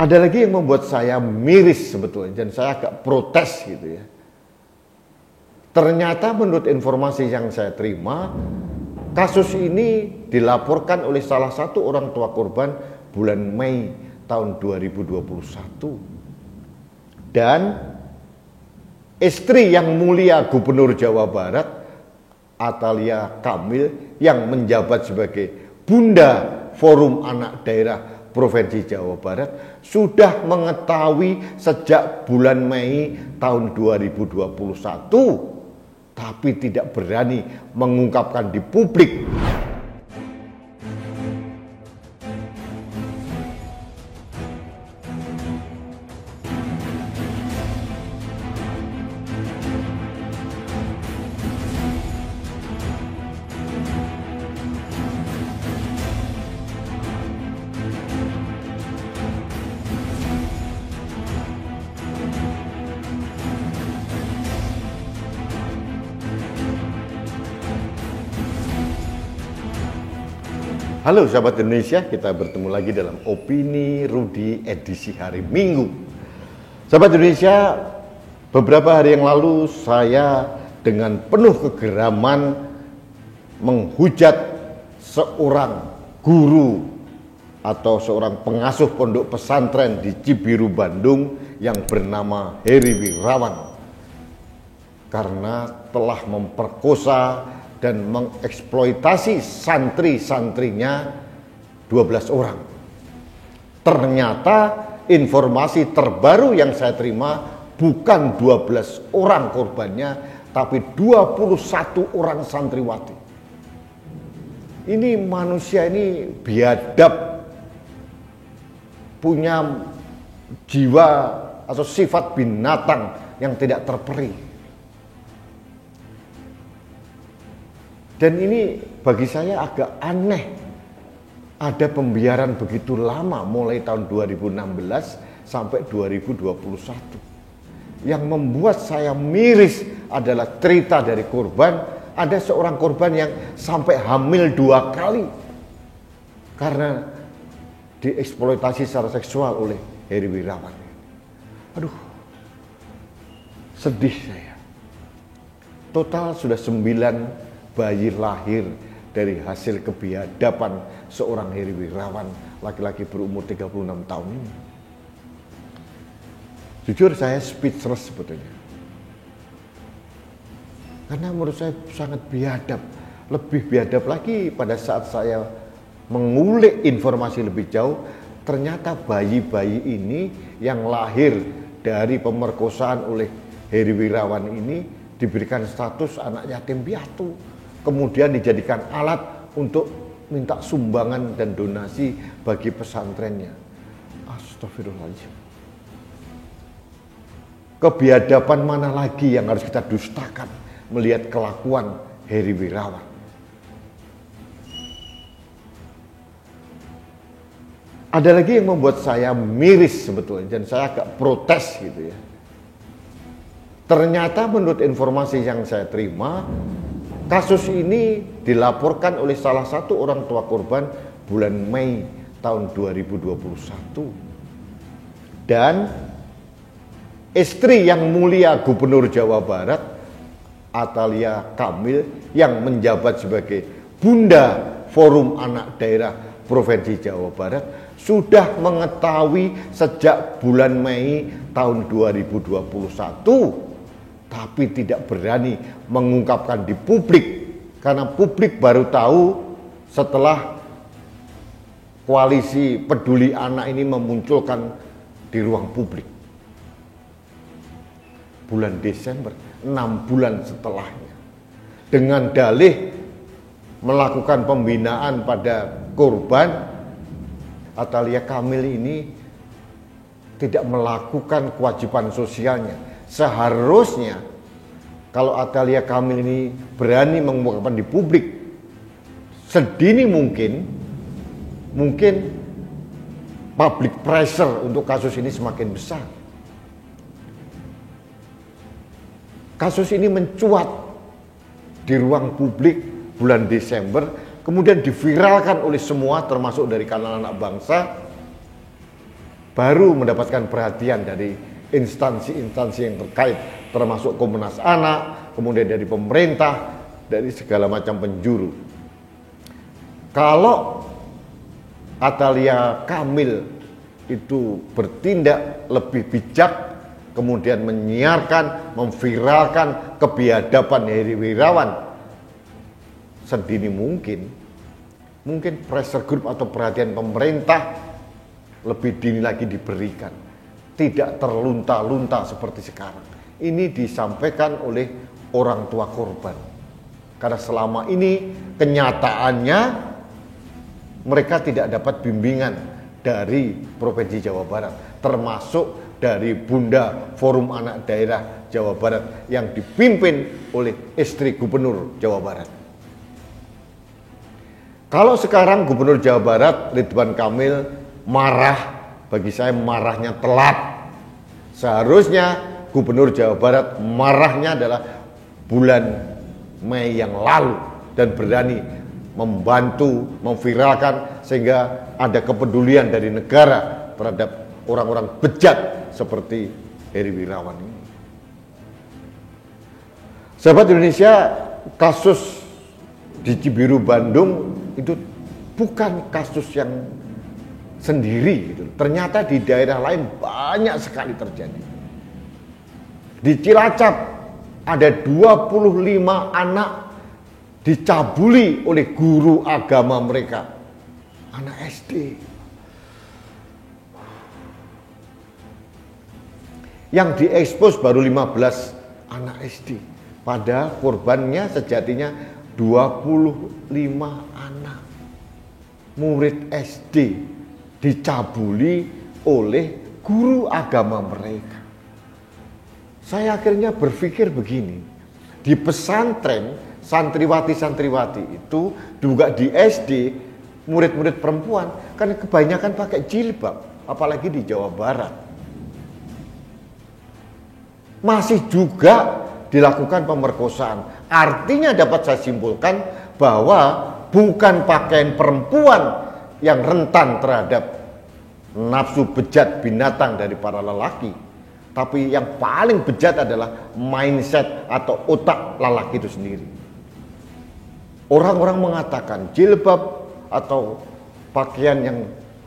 Ada lagi yang membuat saya miris sebetulnya, dan saya agak protes gitu ya. Ternyata menurut informasi yang saya terima, kasus ini dilaporkan oleh salah satu orang tua korban bulan Mei tahun 2021. Dan istri yang mulia Gubernur Jawa Barat, Atalia Kamil, yang menjabat sebagai Bunda Forum Anak Daerah Provinsi Jawa Barat, sudah mengetahui sejak bulan Mei tahun 2021, tapi tidak berani mengungkapkan di publik. Halo sahabat Indonesia, kita bertemu lagi dalam Opini Rudi edisi hari Minggu. Sahabat Indonesia, beberapa hari yang lalu saya dengan penuh kegeraman menghujat seorang guru atau seorang pengasuh pondok pesantren di Cibiru, Bandung yang bernama Heri Wirawan, karena telah memperkosa dan mengeksploitasi santri-santrinya 12 orang. Ternyata informasi terbaru yang saya terima bukan 12 orang korbannya, tapi 21 orang santriwati. Ini manusia ini biadab, punya jiwa atau sifat binatang yang tidak terperi. Dan ini bagi saya agak aneh, ada pembiaran begitu lama mulai tahun 2016 sampai 2021. Yang membuat saya miris adalah cerita dari korban. Ada seorang korban yang sampai hamil 2 kali karena dieksploitasi secara seksual oleh Heri Wirawan. Aduh, sedih saya. Total sudah 9 bayi lahir dari hasil kebiadaban seorang Heri Wirawan, laki-laki berumur 36 tahun ini. Jujur saya speechless sebetulnya. Karena menurut saya sangat biadab. Lebih biadab lagi pada saat saya mengulik informasi lebih jauh, ternyata bayi-bayi ini yang lahir dari pemerkosaan oleh Heri Wirawan ini diberikan status anak yatim piatu. Kemudian dijadikan alat untuk minta sumbangan dan donasi bagi pesantrennya. Astagfirullahaladzim. Kebiadaban mana lagi yang harus kita dustakan melihat kelakuan Heri Wirawan? Ada lagi yang membuat saya miris sebetulnya, dan saya agak protes gitu ya. Ternyata menurut informasi yang saya terima, kasus ini dilaporkan oleh salah satu orang tua korban bulan Mei tahun 2021. Dan istri yang mulia Gubernur Jawa Barat, Atalia Kamil, yang menjabat sebagai Bunda Forum Anak Daerah Provinsi Jawa Barat, sudah mengetahui sejak bulan Mei tahun 2021, tapi tidak berani mengungkapkan di publik, karena publik baru tahu setelah koalisi peduli anak ini memunculkan di ruang publik bulan Desember, 6 bulan setelahnya, dengan dalih melakukan pembinaan pada korban. Atalia Kamil ini tidak melakukan kewajiban sosialnya. Seharusnya kalau Atalia Kamil ini berani mengungkapkan di publik sedini mungkin public pressure untuk kasus ini semakin besar. Kasus ini mencuat di ruang publik bulan Desember, kemudian diviralkan oleh semua termasuk dari kalangan anak bangsa. baru mendapatkan perhatian dari instansi-instansi yang terkait, termasuk Komnas Anak, kemudian dari pemerintah, dari segala macam penjuru. Kalau Atalia Kamil itu bertindak lebih bijak, kemudian menyiarkan, memviralkan kebiadaban Heri Wirawan sedini mungkin pressure group atau perhatian pemerintah lebih dini lagi diberikan, tidak terlunta-lunta seperti sekarang. Ini disampaikan oleh orang tua korban, karena selama ini kenyataannya mereka tidak dapat bimbingan dari Provinsi Jawa Barat, termasuk dari Bunda Forum Anak Daerah Jawa Barat yang dipimpin oleh istri Gubernur Jawa Barat. Kalau sekarang Gubernur Jawa Barat Ridwan Kamil marah, bagi saya marahnya telat. Seharusnya Gubernur Jawa Barat marahnya adalah bulan Mei yang lalu dan berani membantu, memviralkan sehingga ada kepedulian dari negara terhadap orang-orang bejat seperti Heri Wirawan ini. Sahabat Indonesia, kasus di Cibiru, Bandung itu bukan kasus yang sendiri gitu. Ternyata di daerah lain banyak sekali terjadi. Di Cilacap ada 25 anak dicabuli oleh guru agama mereka, anak SD. Yang diekspos baru 15 anak SD. Padahal korbannya sejatinya 25 anak murid SD dicabuli oleh guru agama mereka. Saya akhirnya berpikir begini, di pesantren santriwati-santriwati itu juga di SD murid-murid perempuan kan kebanyakan pakai jilbab, apalagi di Jawa Barat. Masih juga dilakukan pemerkosaan. Artinya dapat saya simpulkan bahwa bukan pakaian perempuan yang rentan terhadap nafsu bejat binatang dari para lelaki, tapi yang paling bejat adalah mindset atau otak lelaki itu sendiri. Orang-orang mengatakan jilbab atau pakaian yang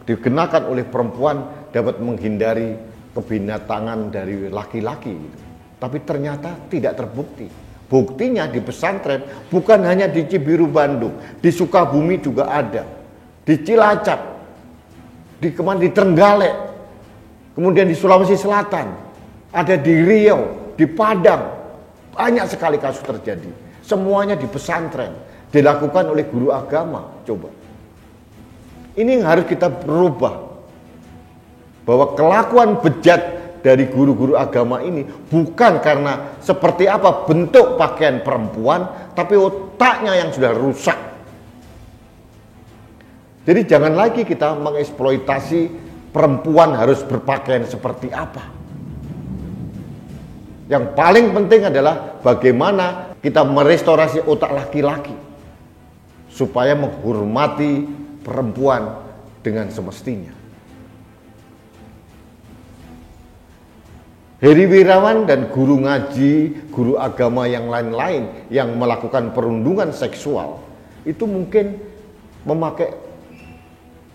dikenakan oleh perempuan dapat menghindari kebinatangan dari laki-laki gitu. Tapi ternyata tidak terbukti. Buktinya di pesantren, bukan hanya di Cibiru, Bandung, di Sukabumi juga ada, di Cilacap, di Trenggalek, kemudian di Sulawesi Selatan, ada di Riau, di Padang, banyak sekali kasus terjadi. Semuanya di pesantren, dilakukan oleh guru agama. Coba, ini yang harus kita berubah, bahwa kelakuan bejat dari guru-guru agama ini bukan karena seperti apa bentuk pakaian perempuan, tapi otaknya yang sudah rusak. Jadi jangan lagi kita mengeksploitasi perempuan harus berpakaian seperti apa. Yang paling penting adalah bagaimana kita merestorasi otak laki-laki supaya menghormati perempuan dengan semestinya. Heri Wirawan dan guru ngaji, guru agama yang lain-lain yang melakukan perundungan seksual itu mungkin memakai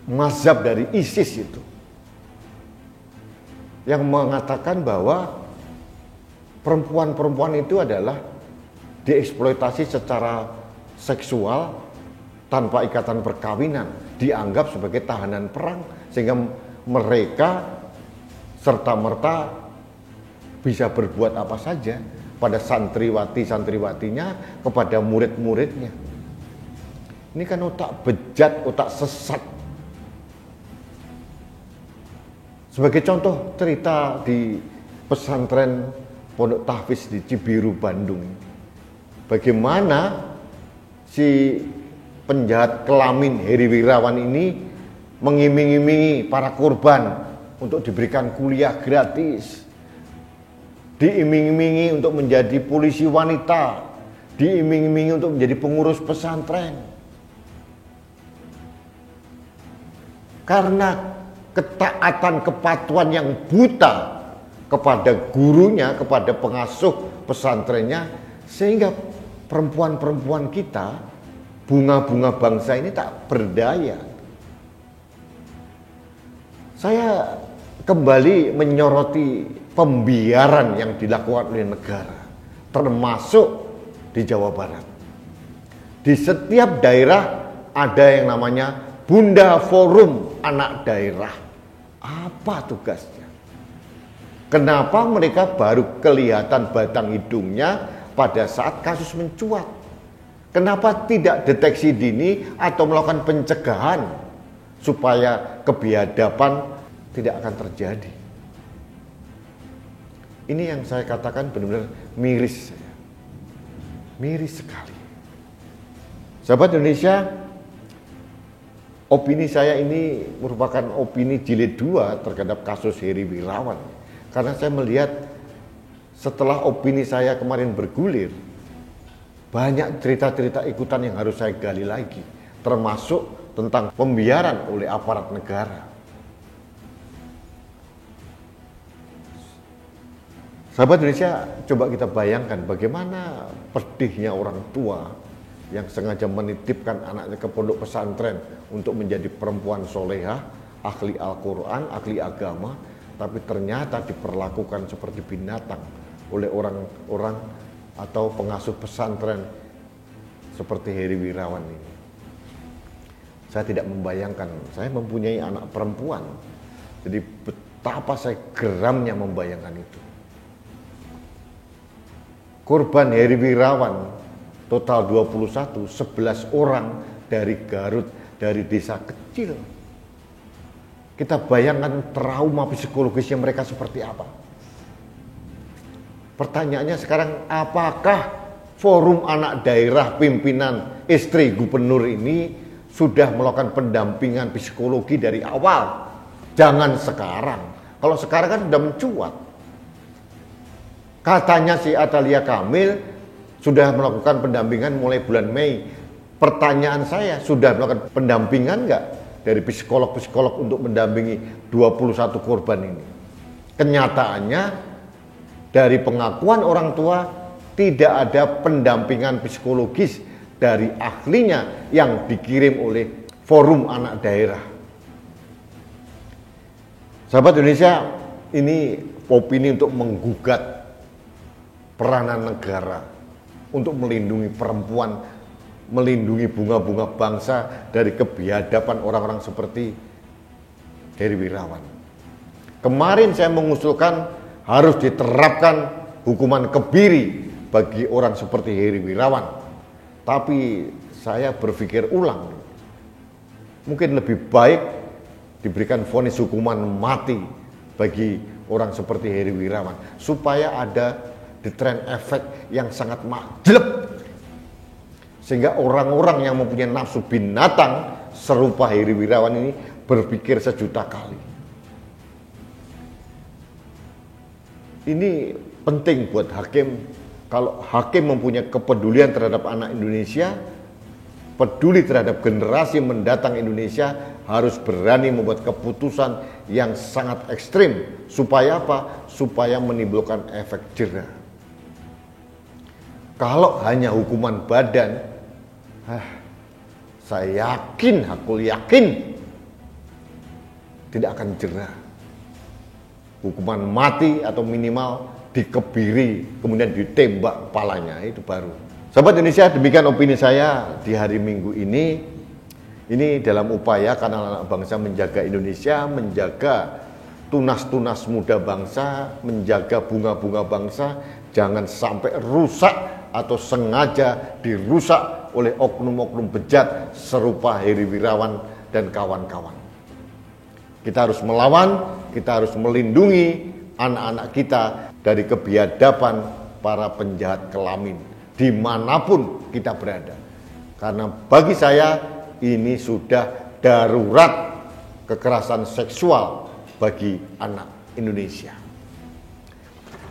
mazhab dari ISIS itu, yang mengatakan bahwa perempuan-perempuan itu adalah dieksploitasi secara seksual tanpa ikatan perkawinan, dianggap sebagai tahanan perang, sehingga mereka serta-merta bisa berbuat apa saja pada santriwati-santriwatinya, kepada murid-muridnya. Ini kan otak bejat, otak sesat. Sebagai contoh cerita di pesantren Pondok Tahfiz di Cibiru, Bandung, bagaimana si penjahat kelamin Heri Wirawan ini mengiming-imingi para korban untuk diberikan kuliah gratis, diiming-imingi untuk menjadi polisi wanita, diiming-imingi untuk menjadi pengurus pesantren. Karena ketaatan, kepatuhan yang buta kepada gurunya, kepada pengasuh pesantrennya, sehingga perempuan-perempuan kita, bunga-bunga bangsa ini tak berdaya. Saya kembali menyoroti pembiaran yang dilakukan oleh negara, termasuk di Jawa Barat. Di setiap daerah ada yang namanya Bunda Forum Anak Daerah. Apa tugasnya? Kenapa mereka baru kelihatan batang hidungnya pada saat kasus mencuat? Kenapa tidak deteksi dini atau melakukan pencegahan supaya kebiadaban tidak akan terjadi? Ini yang saya katakan benar-benar miris. Miris sekali. Sahabat Indonesia, opini saya ini merupakan opini jilid 2 terhadap kasus Heri Wirawan. Karena saya melihat setelah opini saya kemarin bergulir, banyak cerita-cerita ikutan yang harus saya gali lagi, termasuk tentang pembiaran oleh aparat negara. Sahabat Indonesia, coba kita bayangkan bagaimana pedihnya orang tua yang sengaja menitipkan anaknya ke pondok pesantren untuk menjadi perempuan solehah, ahli Al-Quran, ahli agama, tapi ternyata diperlakukan seperti binatang oleh orang-orang atau pengasuh pesantren seperti Heri Wirawan ini. Saya tidak membayangkan, saya mempunyai anak perempuan, jadi betapa saya geramnya membayangkan itu. Korban Heri Wirawan total 21, 11 orang dari Garut, dari desa kecil. Kita bayangkan trauma psikologisnya mereka seperti apa. Pertanyaannya sekarang, apakah forum anak daerah pimpinan istri gubernur ini sudah melakukan pendampingan psikologi dari awal? Jangan sekarang. Kalau sekarang kan sudah mencuat. Katanya si Atalia Kamil sudah melakukan pendampingan mulai bulan Mei. Pertanyaan saya, sudah melakukan pendampingan enggak dari psikolog-psikolog untuk mendampingi 21 korban ini? Kenyataannya dari pengakuan orang tua tidak ada pendampingan psikologis dari ahlinya yang dikirim oleh forum anak daerah. Sahabat Indonesia, ini opini untuk menggugat peranan negara untuk melindungi perempuan, melindungi bunga-bunga bangsa dari kebiadaban orang-orang seperti Heri Wirawan. Kemarin saya mengusulkan harus diterapkan hukuman kebiri bagi orang seperti Heri Wirawan. Tapi saya berpikir ulang. Mungkin lebih baik diberikan vonis hukuman mati bagi orang seperti Heri Wirawan, supaya ada deterrent effect yang sangat majleb, sehingga orang-orang yang mempunyai nafsu binatang serupa Heri Wirawan ini berpikir sejuta kali. Ini penting buat hakim. Kalau hakim mempunyai kepedulian terhadap anak Indonesia, peduli terhadap generasi mendatang Indonesia, harus berani membuat keputusan yang sangat ekstrim. Supaya apa? Supaya menimbulkan efek jera. Kalau hanya hukuman badan, saya yakin, aku yakin tidak akan jera. Hukuman mati atau minimal dikebiri, kemudian ditembak kepalanya, itu baru. Sahabat Indonesia, demikian opini saya di hari Minggu ini. Ini dalam upaya karena anak bangsa menjaga Indonesia, menjaga tunas-tunas muda bangsa, menjaga bunga-bunga bangsa, jangan sampai rusak atau sengaja dirusak oleh oknum-oknum bejat serupa Heri Wirawan dan kawan-kawan. Kita harus melawan, kita harus melindungi anak-anak kita dari kebiadaban para penjahat kelamin dimanapun kita berada. Karena bagi saya ini sudah darurat kekerasan seksual bagi anak Indonesia.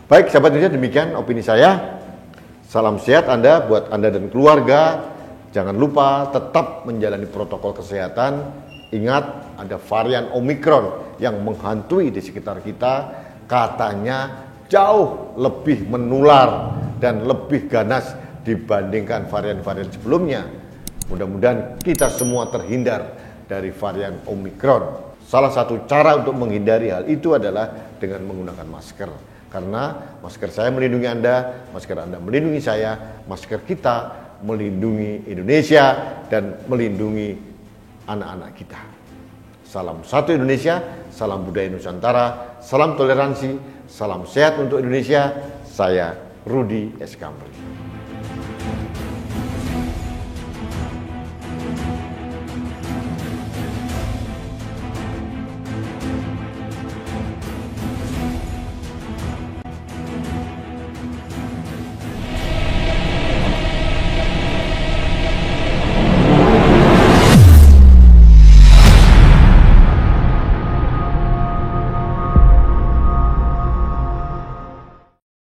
Baik sahabat Indonesia, demikian opini saya. Salam sehat Anda, buat Anda dan keluarga. Jangan lupa tetap menjalani protokol kesehatan, Ingat, ada varian Omikron yang menghantui di sekitar kita, katanya jauh lebih menular dan lebih ganas dibandingkan varian-varian sebelumnya. Mudah-mudahan kita semua terhindar dari varian Omikron. Salah satu cara untuk menghindari hal itu adalah dengan menggunakan masker. Karena masker saya melindungi Anda, masker Anda melindungi saya, masker kita melindungi Indonesia dan melindungi anak-anak kita. Salam satu Indonesia, salam budaya Nusantara, salam toleransi, salam sehat untuk Indonesia. Saya Rudi S. Kamri.